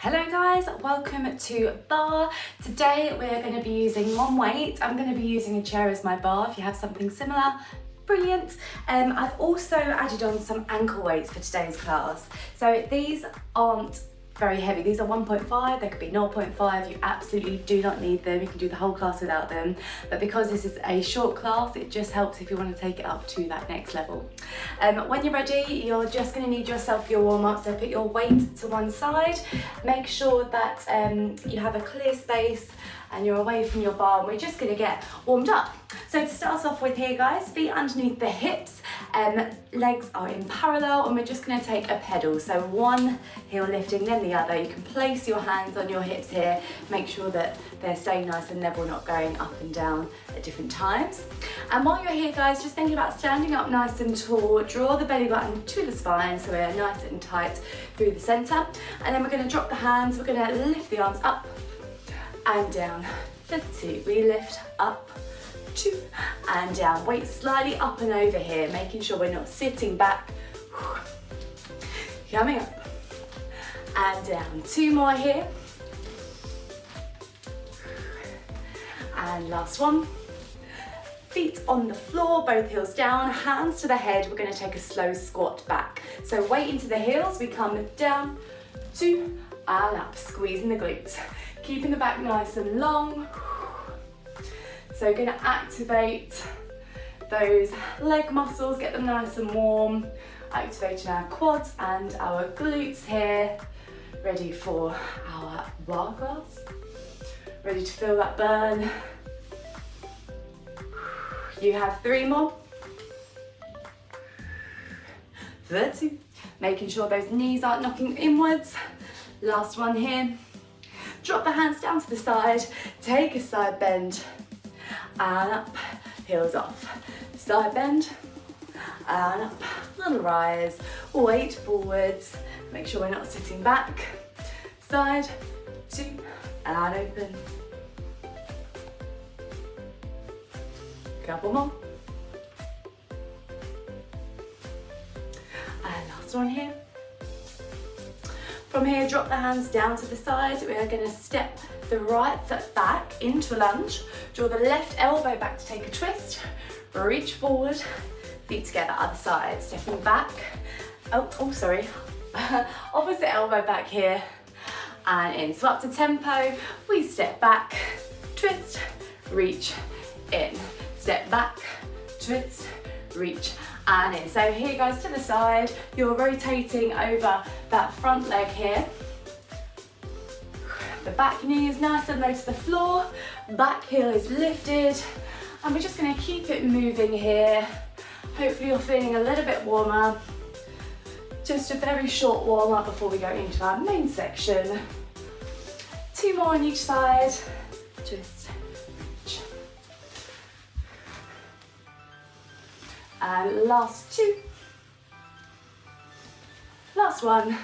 Hello guys, welcome to Barre. Today we're going to be using one weight. I'm going to be using a chair as my bar. If you have something similar, brilliant. I've also added on some ankle weights for today's class. So these aren't very heavy. These are 1.5, they could be 0.5. You absolutely do not need them. You can do the whole class without them. But because this is a short class, it just helps if you want to take it up to that next level. When you're ready, you're just going to need yourself your warm-up. So put your weight to one side. Make sure that you have a clear space and you're away from your bar, and we're just going to get warmed up. So to start off with here guys, feet underneath the hips, legs are in parallel, and we're just going to take a pedal. So one heel lifting, then the other. You can place your hands on your hips here, make sure that they're staying nice and level, not going up and down at different times. And while you're here guys, just thinking about standing up nice and tall, draw the belly button to the spine so we're nice and tight through the centre. And then we're going to drop the hands, we're going to lift the arms up and down for 2. We lift up, 2 and down. Weight slightly up and over here, making sure we're not sitting back. Coming up and down. 2 more here. And last one. Feet on the floor, both heels down, hands to the head. We're going to take a slow squat back. So weight into the heels, we come down, 2 and up, squeezing the glutes. Keeping the back nice and long. So we're going to activate those leg muscles, get them nice and warm. Activating our quads and our glutes here. Ready for our bar class. Ready to feel that burn. You have 3 more. 30. Making sure those knees aren't knocking inwards. Last one here. Drop the hands down to the side, take a side bend, and up, heels off. Side bend, and up, little rise, weight forwards, make sure we're not sitting back. Side, 2, and open. Couple more. And last one here. From here, drop the hands down to the side. We are going to step the right foot back into a lunge. Draw the left elbow back to take a twist. Reach forward, feet together, other side. Stepping back. Sorry. Opposite elbow back here and in. So up to tempo, we step back, twist, reach, in. Step back, twist, reach, and in. So here goes to the side. You're rotating over that front leg here. The back knee is nice and low to the floor. Back heel is lifted. And we're just going to keep it moving here. Hopefully you're feeling a little bit warmer. Just a very short warm up before we go into our main section. 2 more on each side. Twist, reach. And last 2. Last one.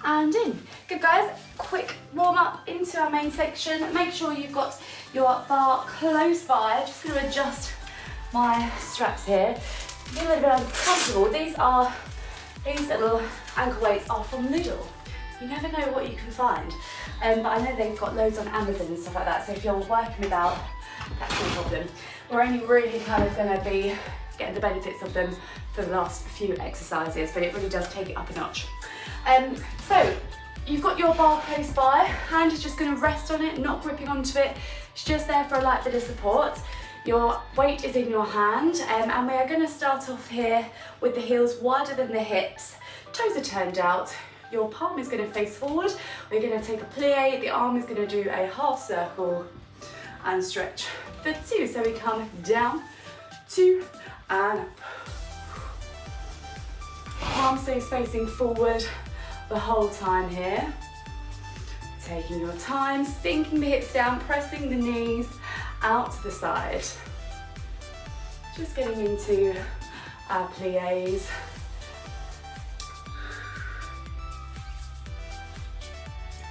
And in. Good guys, quick warm up into our main section. Make sure you've got your bar close by. Just going to adjust my straps here. Feel a little bit uncomfortable. These little ankle weights are from Lidl. You never know what you can find. But I know they've got loads on Amazon and stuff like that. So if you're working without, that's no problem. We're only really kind of going to be getting the benefits of them for the last few exercises, but it really does take it up a notch. So you've got your bar close by, hand is just going to rest on it, not gripping onto it, it's just there for a light bit of support. Your weight is in your hand, and we are going to start off here with the heels wider than the hips, toes are turned out, your palm is going to face forward, we're going to take a plie, the arm is going to do a half circle and stretch for 2, so we come down, 2 and up. Palm stays facing forward the whole time here. Taking your time, sinking the hips down, pressing the knees out to the side. Just getting into our plies.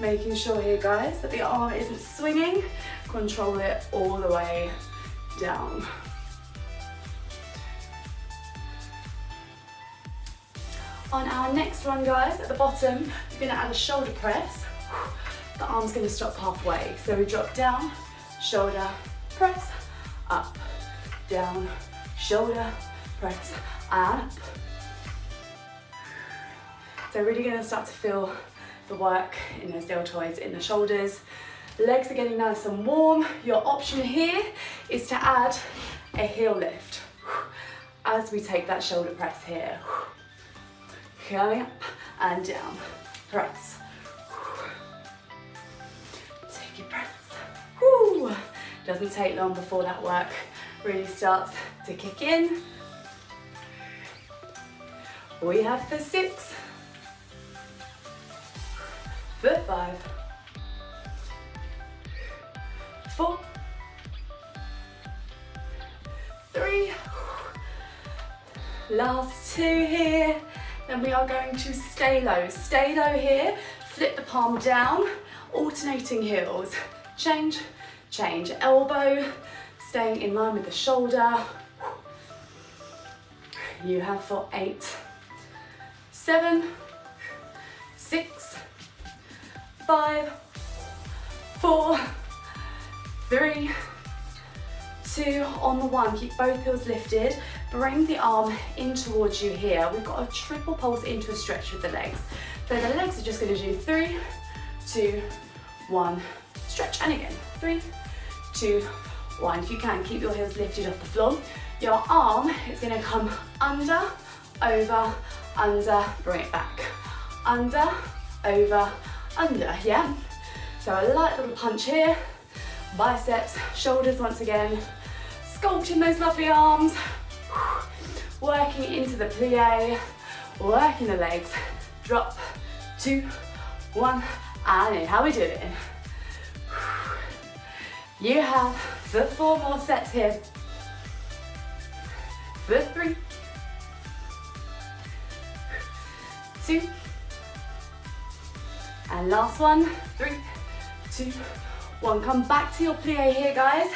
Making sure here guys that the arm isn't swinging. Control it all the way down. On our next one, guys, at the bottom, you're gonna add a shoulder press. The arm's gonna stop halfway. So we drop down, shoulder, press, up, down, shoulder, press, and up. So really gonna start to feel the work in those deltoids, in the shoulders. Legs are getting nice and warm. Your option here is to add a heel lift as we take that shoulder press here. Coming up and down, press. Take your breath. Woo. Doesn't take long before that work really starts to kick in. We have for 6, for 5, 4, 3, last 2 here. Then we are going to stay low. Stay low here, flip the palm down, alternating heels. Change, change. Elbow, staying in line with the shoulder. You have for 8, 7, 6, 5, 4, 3, 2, on the 1. Keep both heels lifted. Bring the arm in towards you here. We've got a triple pulse into a stretch with the legs. So the legs are just going to do 3, 2, 1, stretch. And again, 3, 2, 1. If you can, keep your heels lifted off the floor. Your arm is going to come under, over, under, bring it back. Under, over, under, yeah? So a light little punch here. Biceps, shoulders once again. Sculpting those lovely arms. Working into the plie, working the legs. Drop, 2, 1, and in. How are we doing? You have for 4 more sets here. For 3, 2, and last one. 3, 2, 1. Come back to your plie here, guys.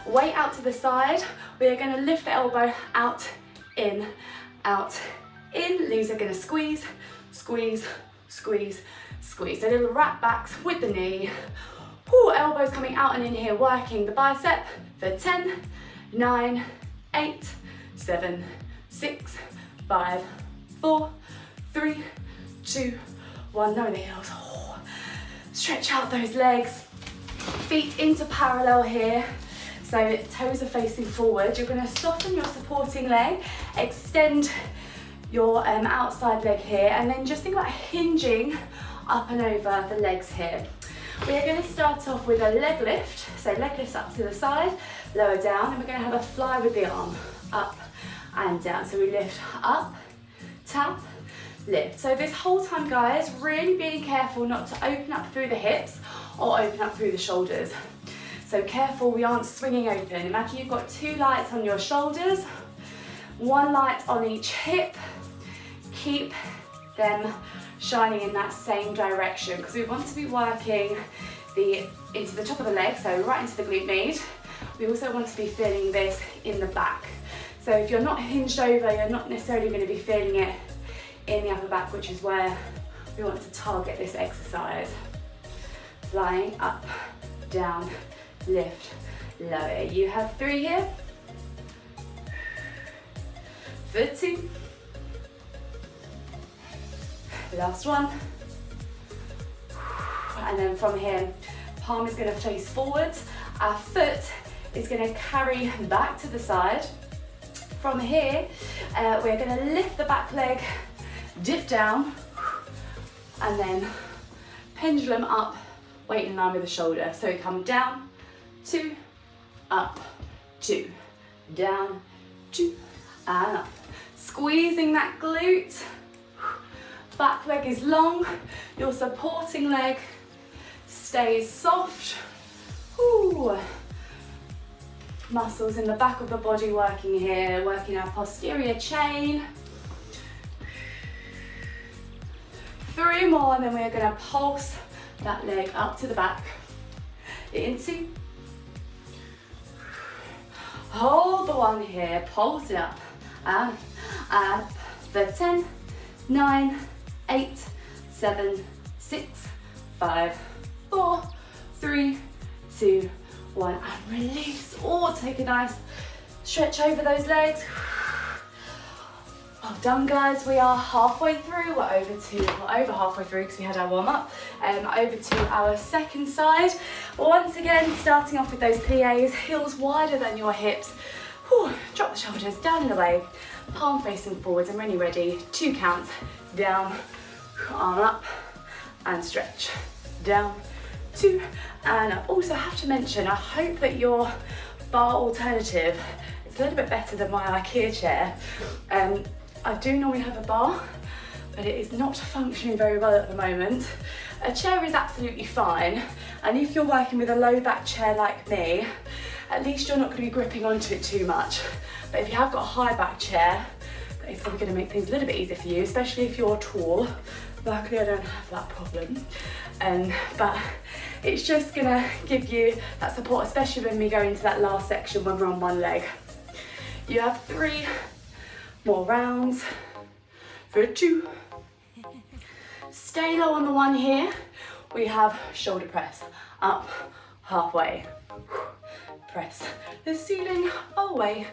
Weight out to the side. We are going to lift the elbow out, in, out, in. Knees are going to squeeze, squeeze, squeeze, squeeze. So little wrap backs with the knee. Ooh, elbows coming out and in here, working the bicep for 10, 9, 8, 7, 6, 5, 4, 3, 2, 1. Lower the heels. Oh. Stretch out those legs. Feet into parallel here. So toes are facing forward. You're going to soften your supporting leg, extend your outside leg here, and then just think about hinging up and over the legs here. We are going to start off with a leg lift. So leg lifts up to the side, lower down, and we're going to have a fly with the arm, up and down. So we lift up, tap, lift. So this whole time, guys, really being careful not to open up through the hips or open up through the shoulders. So careful we aren't swinging open. Imagine you've got 2 lights on your shoulders, 1 light on each hip. Keep them shining in that same direction because we want to be working into the top of the leg, so right into the glute med. We also want to be feeling this in the back. So if you're not hinged over, you're not necessarily going to be feeling it in the upper back, which is where we want to target this exercise. Flying up, down, lift, lower. You have 3 here. For 2. Last one. And then from here, palm is going to face forwards. Our foot is going to carry back to the side. From here, we're going to lift the back leg, dip down, and then pendulum up, weight in line with the shoulder. So we come down, 2, up, 2, down, 2, and up. Squeezing that glute. Back leg is long. Your supporting leg stays soft. Ooh. Muscles in the back of the body working here, working our posterior chain. 3 more, and then we're going to pulse that leg up to the back. Into. Hold the 1 here, pulse it up, and up for 10, 9, 8, 7, 6, 5, 4, 3, 2, 1, and release. Or take a nice stretch over those legs. Well done, guys. We are halfway through. We're over halfway through because we had our warm up. Over to our second side. Once again, starting off with those pliés, heels wider than your hips. Whew, drop the shoulders down and away, palm facing forwards, and when you're ready, 2 counts, down, arm up, and stretch, down, 2, and I also have to mention, I hope that your bar alternative is a little bit better than my IKEA chair. I do normally have a bar, but it is not functioning very well at the moment. A chair is absolutely fine, and if you're working with a low back chair like me, at least you're not going to be gripping onto it too much. But if you have got a high back chair, it's probably going to make things a little bit easier for you, especially if you're tall. Luckily I don't have that problem. But it's just going to give you that support, especially when we go into that last section when we're on one leg. You have 3 more rounds for 2. Stay low on the one here. We have shoulder press, up, halfway. Press the ceiling away.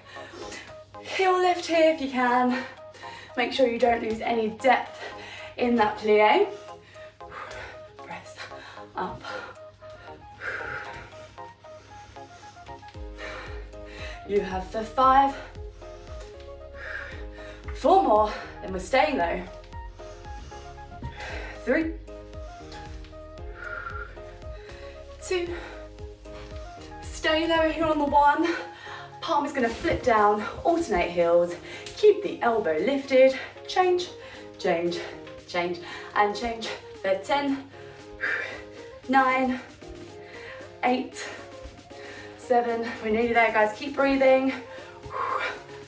Heel lift here if you can. Make sure you don't lose any depth in that plie. Press up. You have for 5. 4 more, then we're staying low. 3, 2, stay low here on the 1. Palm is going to flip down, alternate heels, keep the elbow lifted, change, change, change, and change for 10, 9, 8, 7, we're nearly there, guys, keep breathing,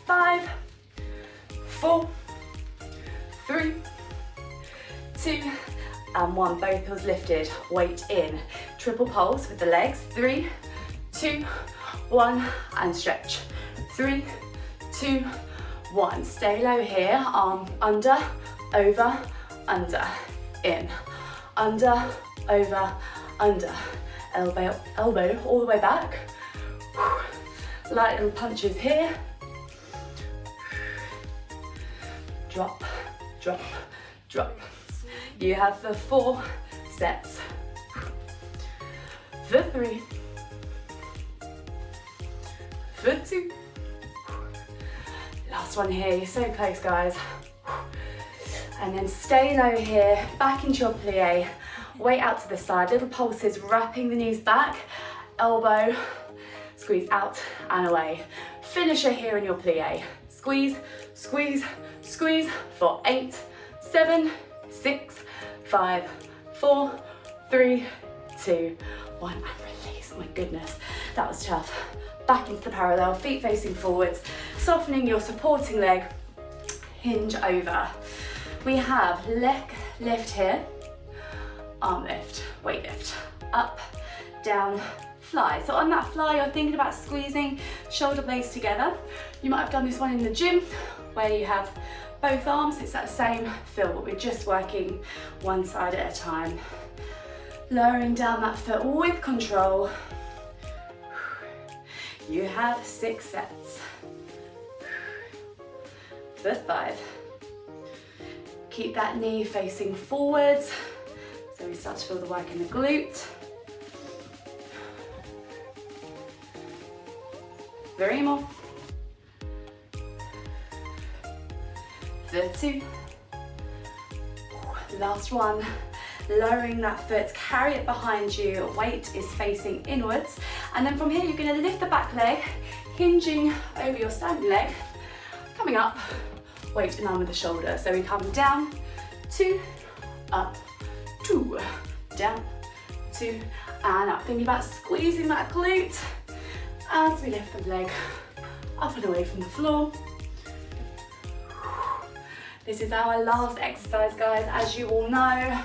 5, 4, 3, 2, and 1, both heels lifted, weight in, triple pulse with the legs, 3, 2, 1, and stretch, 3, 2, 1, stay low here, arm under, over, under, in, under, over, under, elbow, elbow all the way back, light little punches here, drop, drop, drop. You have the 4 sets, for 3, for 2, last one here, you're so close, guys, and then stay low here, back into your plie, weight out to the side, little pulses, wrapping the knees back, elbow, squeeze out and away, finisher here in your plie, squeeze, squeeze, squeeze for 8, 7, 6, 5, 4, 3, 2, 1, and release. My goodness, that was tough. Back into the parallel, feet facing forwards, softening your supporting leg, hinge over. We have leg lift here, arm lift, weight lift, up, down, fly. So on that fly, you're thinking about squeezing shoulder blades together. You might have done this one in the gym where you have both arms. It's that same feel, but we're just working one side at a time. Lowering down that foot with control. You have 6 sets. For 5. Keep that knee facing forwards. So we start to feel the work in the glute. 3 more. For 2. Last one. Lowering that foot, carry it behind you, weight is facing inwards. And then from here, you're gonna lift the back leg, hinging over your standing leg, coming up, weight in line with the shoulder. So we come down, 2, up, 2, down, 2, and up. Thinking about squeezing that glute as we lift the leg up and away from the floor. This is our last exercise, guys, as you all know.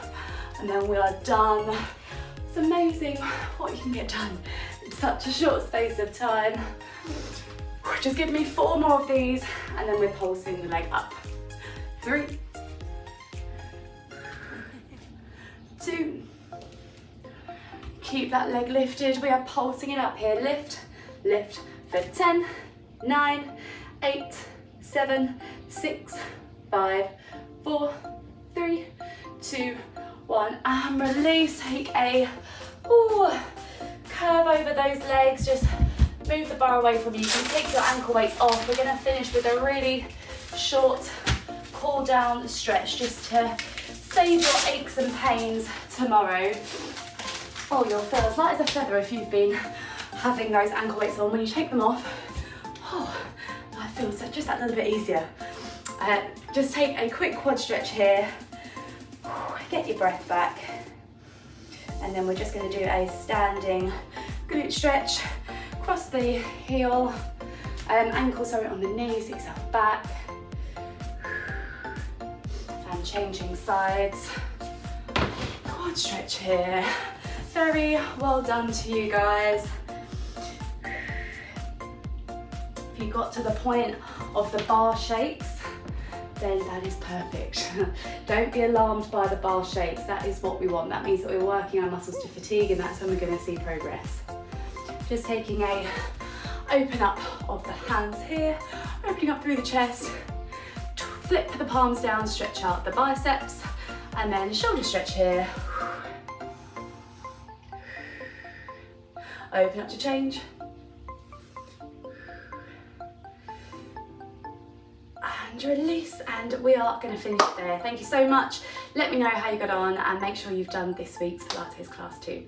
And then we are done. It's amazing what you can get done in such a short space of time. Just give me 4 more of these and then we're pulsing the leg up. 3, keep that leg lifted. We are pulsing it up here. Lift, lift for 10, 9, 8, 7, 6, 5, 4, 3, 2, 1, and release. Take a curve over those legs. Just move the bar away from you. You can take your ankle weights off. We're gonna finish with a really short cool down stretch just to save your aches and pains tomorrow. Oh, you'll feel as light as a feather if you've been having those ankle weights on. When you take them off, oh, I feel just that little bit easier. Just take a quick quad stretch here. Get your breath back. And then we're just going to do a standing glute stretch. Cross the heel, ankle, sorry, on the knees, sit yourself back. And changing sides. Quad stretch here. Very well done to you guys. If you got to the point of the bar shakes, then that is perfect. Don't be alarmed by the bar shakes. That is what we want. That means that we're working our muscles to fatigue, and that's when we're going to see progress. Just taking a open up of the hands here, opening up through the chest, flip the palms down, stretch out the biceps, and then shoulder stretch here. Open up to change. And release, and we are going to finish it there. Thank you so much. Let me know how you got on, and make sure you've done this week's Pilates class too.